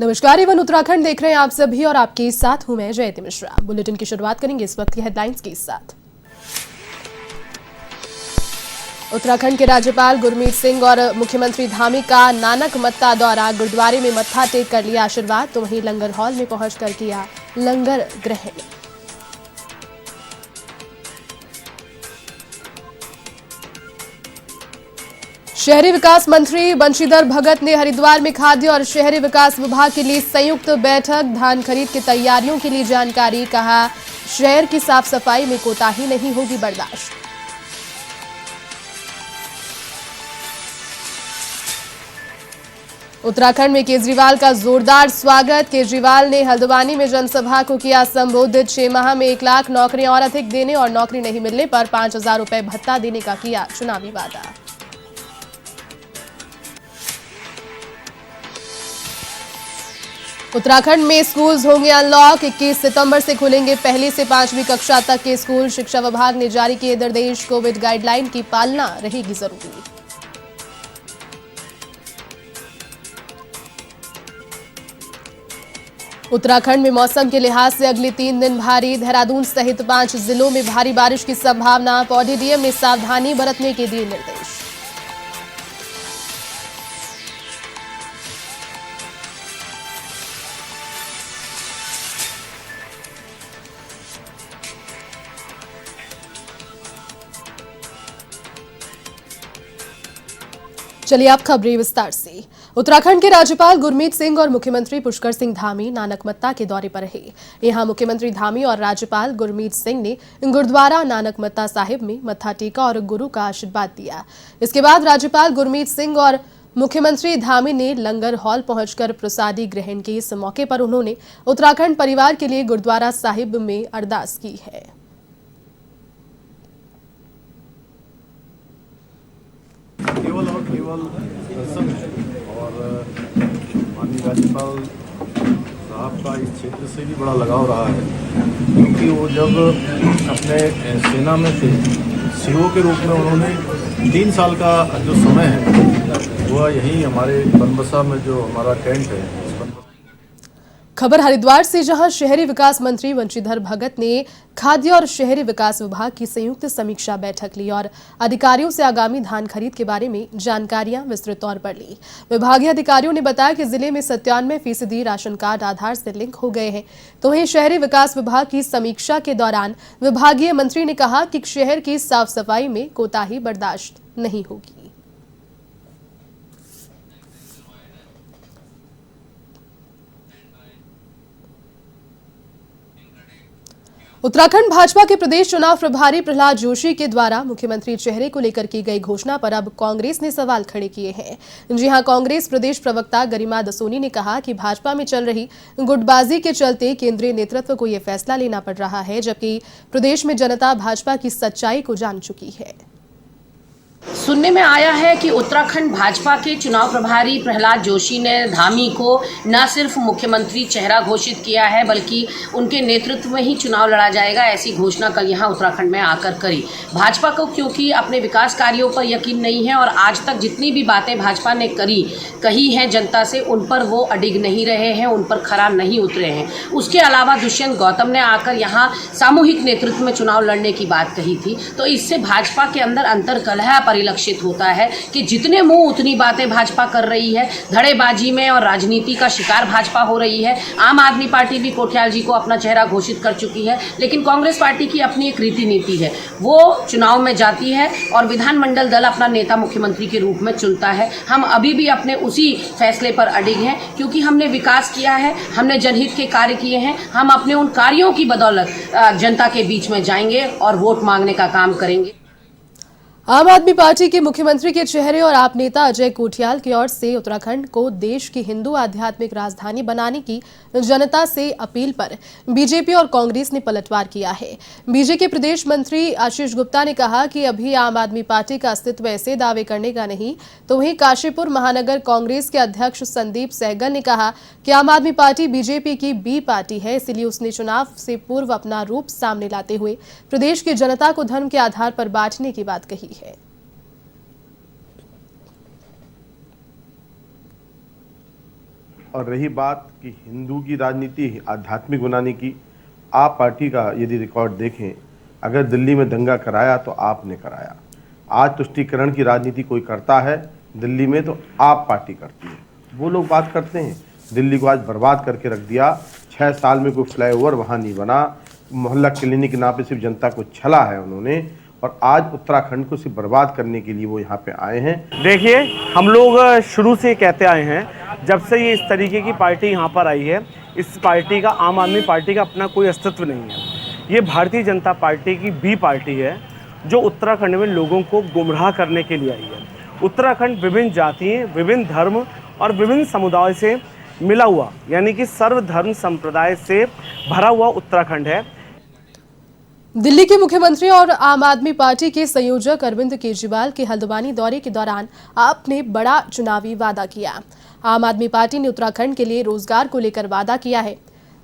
नमस्कार, एवन उत्तराखंड देख रहे हैं आप सभी और आपके साथ हूं मैं जयति मिश्रा। बुलेटिन की शुरुआत करेंगे इस वक्त की हेडलाइंस के साथ। उत्तराखंड के राज्यपाल गुरमीत सिंह और मुख्यमंत्री धामी का नानक मत्ता दौरा, गुरुद्वारे में मत्था टेक कर लिया आशीर्वाद, तो वहीं लंगर हॉल में पहुंचकर किया लंगर ग्रहण। शहरी विकास मंत्री बंशीधर भगत ने हरिद्वार में खाद्य और शहरी विकास विभाग के लिए संयुक्त बैठक, धान खरीद की तैयारियों के लिए जानकारी, कहा शहर की साफ सफाई में कोताही नहीं होगी बर्दाश्त। उत्तराखंड में केजरीवाल का जोरदार स्वागत, केजरीवाल ने हल्द्वानी में जनसभा को किया संबोधित। 6 माह में 1 लाख नौकरियां और अधिक देने और नौकरी नहीं मिलने पर 5,000 रुपए भत्ता देने का किया चुनावी वादा। उत्तराखंड में स्कूल्स होंगे अनलॉक, 21 सितंबर से खुलेंगे पहली से 5वीं कक्षा तक के स्कूल। शिक्षा विभाग ने जारी किए निर्देश, कोविड गाइडलाइन की पालना रहेगी जरूरी। उत्तराखंड में मौसम के लिहाज से अगले 3 दिन भारी, देहरादून सहित 5 जिलों में भारी बारिश की संभावना। पौड़ी डीएम ने सावधानी बरतने के दिए निर्देश। चलिए अब खबरें विस्तार से। उत्तराखंड के राज्यपाल गुरमीत सिंह और मुख्यमंत्री पुष्कर सिंह धामी नानकमत्ता के दौरे पर रहे। यहां मुख्यमंत्री धामी और राज्यपाल गुरमीत सिंह ने गुरुद्वारा नानकमत्ता साहिब में मत्था टेका और गुरु का आशीर्वाद दिया। इसके बाद राज्यपाल गुरमीत सिंह और मुख्यमंत्री धामी ने लंगर हॉल पहुंचकर प्रसादी ग्रहण की। इस मौके पर उन्होंने उत्तराखंड परिवार के लिए गुरुद्वारा साहिब में अरदास की है। केवल और केवल दर्शन है और माननीय राज्यपाल साहब का इस क्षेत्र से भी बड़ा लगाव रहा है, क्योंकि वो जब अपने सेना में थे सीओ के रूप में उन्होंने 3 साल का जो समय है वह यहीं हमारे बनबसा में जो हमारा कैंट है। खबर हरिद्वार से, जहां शहरी विकास मंत्री बंशीधर भगत ने खाद्य और शहरी विकास विभाग की संयुक्त समीक्षा बैठक ली और अधिकारियों से आगामी धान खरीद के बारे में जानकारियां विस्तृत तौर पर ली। विभागीय अधिकारियों ने बताया कि जिले में 97% राशन कार्ड आधार से लिंक हो गए हैं। तो वहीं शहरी विकास विभाग की समीक्षा के दौरान विभागीय मंत्री ने कहा कि शहर की साफ सफाई में कोताही बर्दाश्त नहीं होगी। उत्तराखंड भाजपा के प्रदेश चुनाव प्रभारी प्रहलाद जोशी के द्वारा मुख्यमंत्री चेहरे को लेकर की गई घोषणा पर अब कांग्रेस ने सवाल खड़े किए हैं। जी हां, कांग्रेस प्रदेश प्रवक्ता गरिमा दसोनी ने कहा कि भाजपा में चल रही गुटबाजी के चलते केंद्रीय नेतृत्व को यह फैसला लेना पड़ रहा है, जबकि प्रदेश में जनता भाजपा की सच्चाई को जान चुकी है। सुनने में आया है कि उत्तराखंड भाजपा के चुनाव प्रभारी प्रहलाद जोशी ने धामी को न सिर्फ मुख्यमंत्री चेहरा घोषित किया है, बल्कि उनके नेतृत्व में ही चुनाव लड़ा जाएगा, ऐसी घोषणा कल यहां उत्तराखंड में आकर करी। भाजपा को क्योंकि अपने विकास कार्यों पर यकीन नहीं है और आज तक जितनी भी बातें भाजपा ने कही हैं जनता से, उन पर वो अडिग नहीं रहे हैं, उन पर खरा नहीं उतरे हैं। उसके अलावा दुष्यंत गौतम ने आकर यहाँ सामूहिक नेतृत्व में चुनाव लड़ने की बात कही थी। तो इससे भाजपा के अंदर अंतर्कलह परिलक्षित होता है कि जितने मुंह उतनी बातें भाजपा कर रही है। धड़ेबाजी में और राजनीति का शिकार भाजपा हो रही है। आम आदमी पार्टी भी कोठियाल जी को अपना चेहरा घोषित कर चुकी है, लेकिन कांग्रेस पार्टी की अपनी एक रीति नीति है, वो चुनाव में जाती है और विधानमंडल दल अपना नेता मुख्यमंत्री के रूप में चुनता है। हम अभी भी अपने उसी फैसले पर अडिग हैं, क्योंकि हमने विकास किया है, हमने जनहित के कार्य किए हैं। हम अपने उन कार्यों की बदौलत जनता के बीच में जाएंगे और वोट मांगने का काम करेंगे। आम आदमी पार्टी के मुख्यमंत्री के चेहरे और आप नेता अजय कोठियाल की ओर से उत्तराखंड को देश की हिंदू आध्यात्मिक राजधानी बनाने की जनता से अपील पर बीजेपी और कांग्रेस ने पलटवार किया है। बीजेपी के प्रदेश मंत्री आशीष गुप्ता ने कहा कि अभी आम आदमी पार्टी का अस्तित्व ऐसे दावे करने का नहीं। तो वहीं काशीपुर महानगर कांग्रेस के अध्यक्ष संदीप सहगल ने कहा कि आम आदमी पार्टी बीजेपी की बी पार्टी है, इसलिए उसने चुनाव से पूर्व अपना रूप सामने लाते हुए प्रदेश की जनता को धर्म के आधार पर बांटने की बात कही है। और रही बात कि हिंदू की राजनीति आध्यात्मिक बनाने की, आप पार्टी का यदि रिकॉर्ड देखें, अगर दिल्ली में दंगा कराया तो आपने कराया। आज तुष्टीकरण की राजनीति कोई करता है दिल्ली में तो आप पार्टी करती है। वो लोग बात करते हैं, दिल्ली को आज बर्बाद करके रख दिया। 6 साल में कोई फ्लाईओवर वहाँ नहीं बना, मोहल्ला क्लिनिक के नाम पे सिर्फ जनता को छला है उन्होंने, और आज उत्तराखंड को सिर्फ बर्बाद करने के लिए वो यहाँ पे आए हैं। देखिए, हम लोग शुरू से कहते आए हैं, जब से ये इस तरीके की पार्टी यहाँ पर आई है, इस पार्टी का, आम आदमी पार्टी का अपना कोई अस्तित्व नहीं है। ये भारतीय जनता पार्टी की बी पार्टी है जो उत्तराखंड में लोगों को गुमराह करने के लिए आई है। उत्तराखंड विभिन्न जातियों, विभिन्न धर्म और विभिन्न समुदायों से मिला हुआ, यानी कि सर्वधर्म संप्रदाय से भरा हुआ उत्तराखंड है। दिल्ली के मुख्यमंत्री और आम आदमी पार्टी के संयोजक अरविंद केजरीवाल के हल्द्वानी दौरे के दौरान आपने बड़ा चुनावी वादा किया। आम आदमी पार्टी ने उत्तराखंड के लिए रोजगार को लेकर वादा किया है।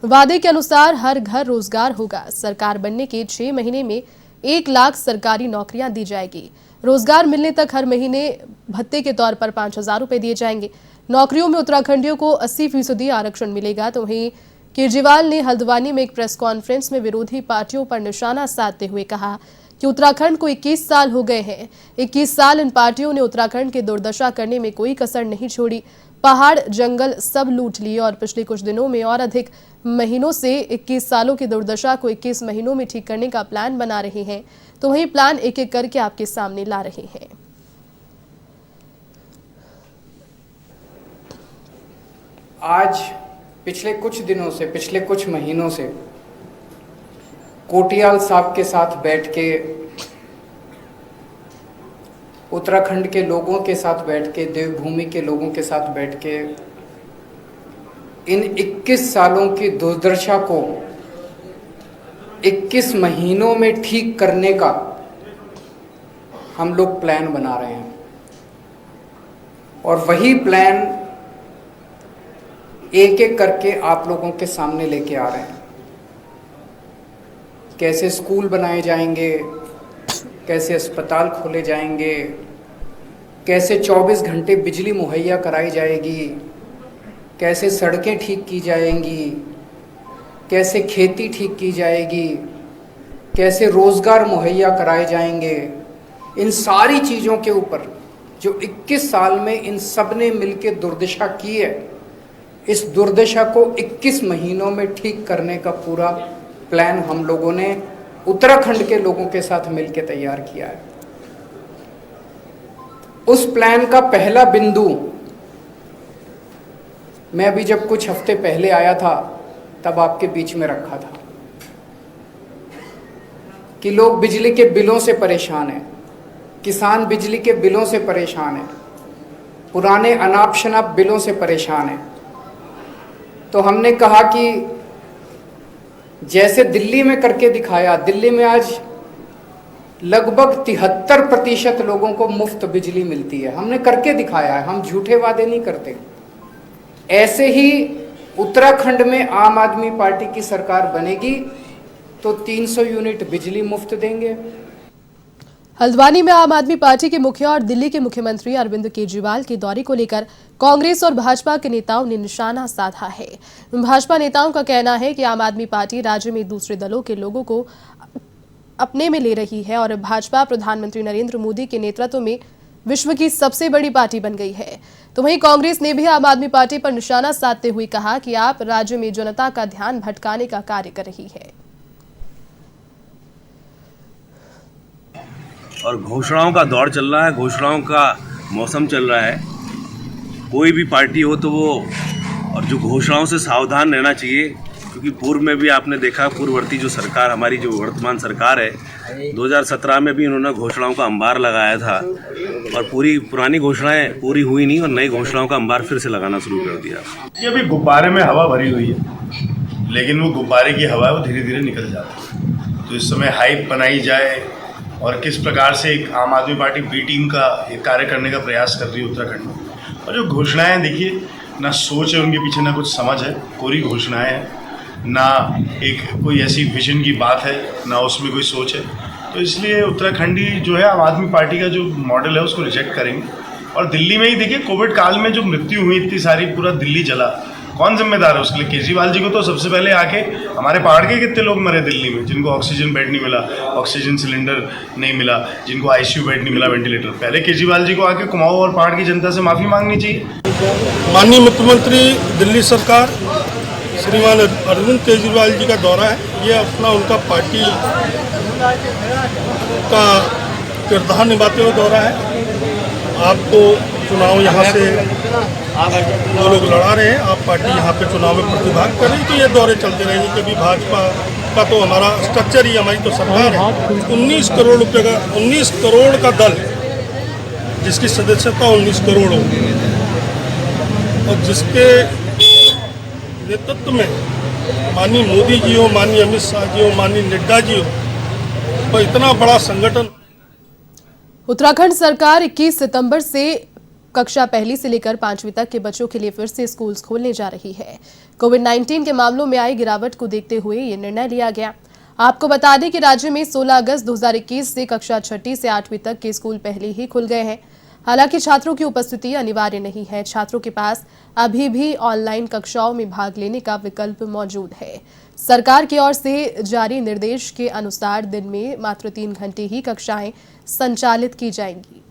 वादे के अनुसार हर घर रोजगार होगा। सरकार बनने के 6 महीने में 1 लाख सरकारी नौकरियां दी जाएगी। रोजगार मिलने तक हर महीने भत्ते के तौर पर 5,000 रुपए दिए जाएंगे। नौकरियों में उत्तराखंडियों को 80% आरक्षण मिलेगा। तो वहीं केजरीवाल ने हल्द्वानी में एक प्रेस कॉन्फ्रेंस में विरोधी पार्टियों पर निशाना साधते हुए कहा कि उत्तराखंड को 21 साल हो गए हैं। 21 साल इन पार्टियों ने उत्तराखंड की दुर्दशा करने में कोई कसर नहीं छोड़ी। पहाड़ जंगल सब लूट लिए और पिछले कुछ दिनों में और अधिक महीनों से 21 सालों की दुर्दशा को 21 महीनों में ठीक करने का प्लान बना रहे हैं। तो वही प्लान एक एक करके आपके सामने ला रहे हैं। आज पिछले कुछ दिनों से, पिछले कुछ महीनों से कोटियाल साहब के साथ बैठ के, उत्तराखंड के लोगों के साथ बैठ के, देवभूमि के लोगों के साथ बैठ के इन 21 सालों की दुर्दशा को 21 महीनों में ठीक करने का हम लोग प्लान बना रहे हैं। और वही प्लान एक एक करके आप लोगों के सामने लेके आ रहे हैं। कैसे स्कूल बनाए जाएंगे, कैसे अस्पताल खोले जाएंगे, कैसे 24 घंटे बिजली मुहैया कराई जाएगी, कैसे सड़कें ठीक की जाएंगी, कैसे खेती ठीक की जाएगी, कैसे रोज़गार मुहैया कराए जाएंगे। इन सारी चीज़ों के ऊपर जो 21 साल में इन सब ने मिलकर दुर्दशा की है, इस दुर्दशा को 21 महीनों में ठीक करने का पूरा प्लान हम लोगों ने उत्तराखंड के लोगों के साथ मिलकर तैयार किया है। उस प्लान का पहला बिंदु मैं अभी जब कुछ हफ्ते पहले आया था तब आपके बीच में रखा था कि लोग बिजली के बिलों से परेशान हैं, किसान बिजली के बिलों से परेशान हैं, पुराने अनाप शनाप बिलों से परेशान हैं। तो हमने कहा कि जैसे दिल्ली में करके दिखाया, दिल्ली में आज लगभग 73% लोगों को मुफ्त बिजली मिलती है। हमने करके दिखाया है, हम झूठे वादे नहीं करते। ऐसे ही उत्तराखंड में आम आदमी पार्टी की सरकार बनेगी तो 300 यूनिट बिजली मुफ्त देंगे। हल्द्वानी में आम आदमी पार्टी के मुखिया और दिल्ली के मुख्यमंत्री अरविंद केजरीवाल के दौरे को लेकर कांग्रेस और भाजपा के नेताओं ने निशाना साधा है। भाजपा नेताओं का कहना है कि आम आदमी पार्टी राज्य में दूसरे दलों के लोगों को अपने में ले रही है और भाजपा प्रधानमंत्री नरेंद्र मोदी के नेतृत्व में विश्व की सबसे बड़ी पार्टी बन गई है। तो वहीं कांग्रेस ने भी आम आदमी पार्टी पर निशाना साधते हुए कहा कि आप राज्य में जनता का ध्यान भटकाने का कार्य कर रही है। और घोषणाओं का दौर चल रहा है, घोषणाओं का मौसम चल रहा है। कोई भी पार्टी हो तो वो और जो घोषणाओं से सावधान रहना चाहिए, क्योंकि पूर्व में भी आपने देखा, पूर्ववर्ती जो सरकार, हमारी जो वर्तमान सरकार है, 2017 में भी इन्होंने घोषणाओं का अंबार लगाया था और पूरी पुरानी घोषणाएं पूरी हुई नहीं और नई घोषणाओं का अंबार फिर से लगाना शुरू कर दिया। ये अभी गुब्बारे में हवा भरी हुई है, लेकिन वो गुब्बारे की हवा वो धीरे धीरे निकल जाती है। तो इस समय हाइप बनाई जाए और किस प्रकार से एक आम आदमी पार्टी बी टीम का एक कार्य करने का प्रयास कर रही है उत्तराखंड में। और जो घोषणाएं, देखिए, ना सोच है उनके पीछे, ना कुछ समझ है, कोरी घोषणाएं हैं, ना एक कोई ऐसी विजन की बात है, ना उसमें कोई सोच है। तो इसलिए उत्तराखंडी जो है आम आदमी पार्टी का जो मॉडल है उसको रिजेक्ट करेंगे। और दिल्ली में ही देखिए, कोविड काल में जो मृत्यु हुई इतनी सारी, पूरा दिल्ली जला, कौन जिम्मेदार है उसके लिए? केजरीवाल जी को तो सबसे पहले आके, हमारे पहाड़ के कितने लोग मरे दिल्ली में जिनको ऑक्सीजन बेड नहीं मिला, ऑक्सीजन सिलेंडर नहीं मिला, जिनको आईसीयू बेड नहीं मिला, वेंटिलेटर। पहले केजरीवाल जी को आके कुमाऊं और पहाड़ की जनता से माफ़ी मांगनी चाहिए। माननीय मुख्यमंत्री दिल्ली सरकार श्रीमान अरविंद केजरीवाल जी का दौरा है। ये अपना उनका पार्टी का किरदार निभाते हुए दौरा है। आपको चुनाव यहाँ से जो लोग लड़ा रहे हैं, आप पार्टी यहाँ पे चुनाव में प्रतिभाग कर रही, तो ये दौरे चलते रहेंगे। कभी भाजपा का तो हमारा स्ट्रक्चर ही, हमारी तो सरकार है, 19 करोड़ रुपये का, 19 करोड़ का दल जिसकी सदस्यता 19 करोड़ हो, और जिसके नेतृत्व में माननीय मोदी जी हो, माननीय अमित शाह जी हो, माननीय नड्डा जी हो, तो इतना बड़ा संगठन। उत्तराखंड सरकार 21 सितंबर से कक्षा पहली से लेकर 5वीं तक के बच्चों के लिए फिर से स्कूल खोलने जा रही है। कोविड-19 के मामलों में आई गिरावट को देखते हुए ये निर्णय लिया गया। आपको बता दें कि राज्य में 16 अगस्त 2021 से कक्षा 6ठी से 8वीं तक के स्कूल पहले ही खुल गए हैं। हालांकि छात्रों की उपस्थिति अनिवार्य नहीं है। छात्रों के पास अभी भी ऑनलाइन कक्षाओं में भाग लेने का विकल्प मौजूद है। सरकार की ओर से जारी निर्देश के अनुसार दिन में मात्र 3 घंटे ही कक्षाएं संचालित की जाएंगी।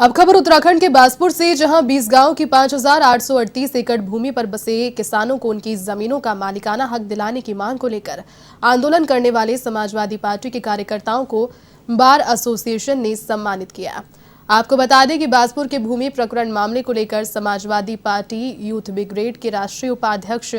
अब खबर उत्तराखंड के बाजपुर से, जहां 20 गांव की 5,838 एकड़ भूमि पर बसे किसानों को उनकी जमीनों का मालिकाना हक दिलाने की मांग को लेकर आंदोलन करने वाले समाजवादी पार्टी के कार्यकर्ताओं को बार एसोसिएशन ने सम्मानित किया। आपको बता दें कि बाजपुर के भूमि प्रकरण मामले को लेकर समाजवादी पार्टी यूथ ब्रिगेड के राष्ट्रीय उपाध्यक्ष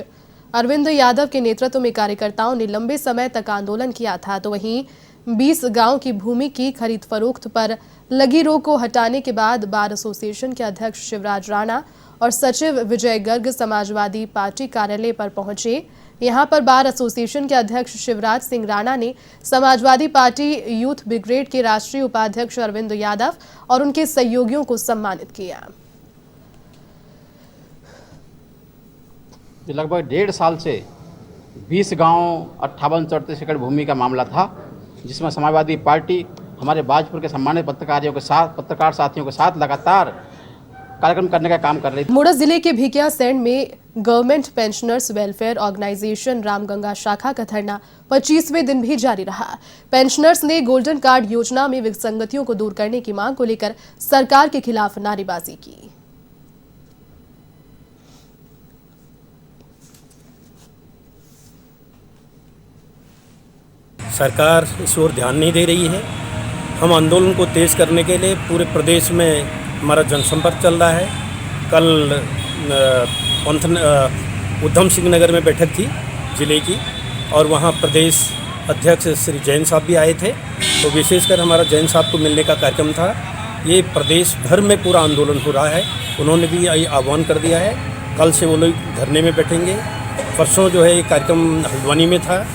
अरविंद यादव के नेतृत्व में कार्यकर्ताओं ने लंबे समय तक आंदोलन किया था। तो वहीं 20 गांव की भूमि की खरीद फरोख्त पर लगी रोक को हटाने के बाद बार एसोसिएशन के अध्यक्ष शिवराज राणा और सचिव विजय गर्ग समाजवादी पार्टी कार्यालय पर पहुंचे। यहां पर बार एसोसिएशन के अध्यक्ष शिवराज सिंह राणा ने समाजवादी पार्टी यूथ ब्रिगेड के राष्ट्रीय उपाध्यक्ष अरविंद यादव और उनके सहयोगियों को सम्मानित किया। लगभग 1.5 साल से 20 गांव 58-34 एकड़ भूमि का मामला था, जिसमें समाजवादी पार्टी हमारे बाजपुर के सम्मानित पत्रकार साथियों के साथ लगातार कार्यक्रम करने का काम कर रही थी। मुड़ा जिले के भिकियासैंड में government pensioners welfare organisation Ramganga शाखा का धरना 25वें दिन भी जारी रहा। पेंशनर्स ने गोल्डन कार्ड योजना में विसंगतियों को दूर करने की मांग को लेकर सरकार के खिलाफ नारेबाजी की। सरकार इस ओर ध्यान नहीं दे रही है। हम आंदोलन को तेज करने के लिए पूरे प्रदेश में हमारा जनसंपर्क चल रहा है। कल उधम सिंह नगर में बैठक थी जिले की, और वहाँ प्रदेश अध्यक्ष श्री जैन साहब भी आए थे। तो विशेषकर हमारा जैन साहब को मिलने का कार्यक्रम था। ये प्रदेश भर में पूरा आंदोलन हो रहा है। उन्होंने भी आह्वान कर दिया है, कल से वो लोग धरने में बैठेंगे। परसों जो है ये कार्यक्रम हल्द्वानी में था,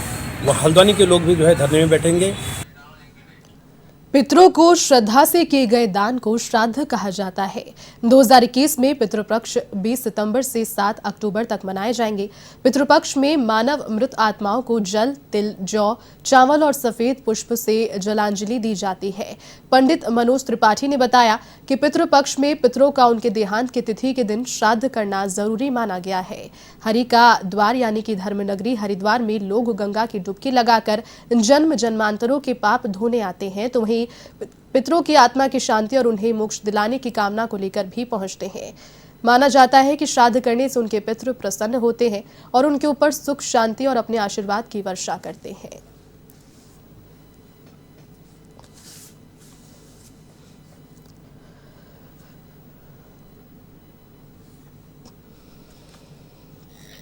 वह हल्द्वानी के लोग भी जो है धरने में बैठेंगे। पितरों को श्रद्धा से किए गए दान को श्राद्ध कहा जाता है। 2021 में पितृपक्ष 20 सितंबर से 7 अक्टूबर तक मनाए जाएंगे। पितृपक्ष में मानव मृत आत्माओं को जल, तिल, जौ, चावल और सफेद पुष्प से जलांजलि दी जाती है। पंडित मनोज त्रिपाठी ने बताया कि पितृपक्ष में पितरों का उनके देहांत की तिथि के दिन श्राद्ध करना जरूरी माना गया है। हरि का द्वार यानी कि धर्मनगरी हरिद्वार में लोग गंगा की डुबकी लगाकर जन्म जन्मांतरों के पाप धोने आते हैं, तो वहीं पितरों की आत्मा की शांति और उन्हें मोक्ष दिलाने की कामना को लेकर भी पहुंचते हैं। माना जाता है कि श्राद्ध करने से उनके पितृ प्रसन्न होते हैं और उनके ऊपर सुख शांति और अपने आशीर्वाद की वर्षा करते हैं।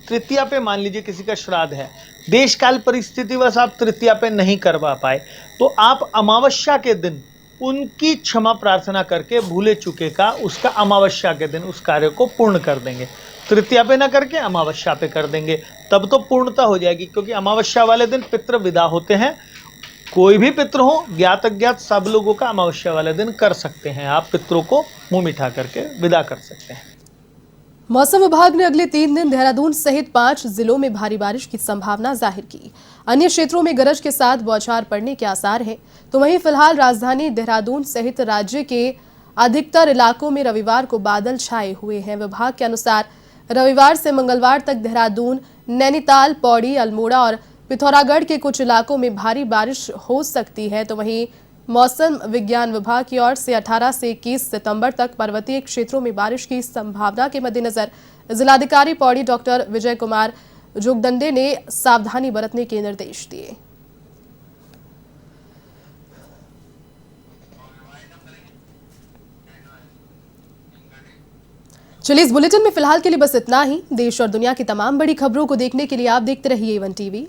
तृतीया पे मान लीजिए किसी का श्राद्ध है, देश काल परिस्थिति बस आप तृतीया पे नहीं करवा पाए, तो आप अमावस्या के दिन उनकी क्षमा प्रार्थना करके भूले चुके का उसका अमावस्या के दिन उस कार्य को पूर्ण कर देंगे। तृतीया पे ना करके अमावस्या पे कर देंगे, तब तो पूर्णता हो जाएगी, क्योंकि अमावस्या वाले दिन पितृ विदा होते हैं। कोई भी पितृ हो, ज्ञात अज्ञात, सब लोगों का अमावस्या वाले दिन कर सकते हैं। आप पितरों को मुंह मीठा करके विदा कर सकते हैं। मौसम विभाग ने अगले 3 दिन देहरादून सहित 5 जिलों में भारी बारिश की संभावना जाहिर की। अन्य क्षेत्रों में गरज के साथ बौछार पड़ने के आसार हैं। तो वहीं फिलहाल राजधानी देहरादून सहित राज्य के अधिकतर इलाकों में रविवार को बादल छाए हुए हैं। विभाग के अनुसार रविवार से मंगलवार तक देहरादून, नैनीताल, पौड़ी, अल्मोड़ा और पिथौरागढ़ के कुछ इलाकों में भारी बारिश हो सकती है। तो वहीं मौसम विज्ञान विभाग की ओर से 18 से 21 सितंबर तक पर्वतीय क्षेत्रों में बारिश की संभावना के मद्देनजर जिलाधिकारी पौड़ी डॉक्टर विजय कुमार जोगदंडे ने सावधानी बरतने के निर्देश दिए। चलिए, इस बुलेटिन में फिलहाल के लिए बस इतना ही। देश और दुनिया की तमाम बड़ी खबरों को देखने के लिए आप देखते रहिए A1 TV।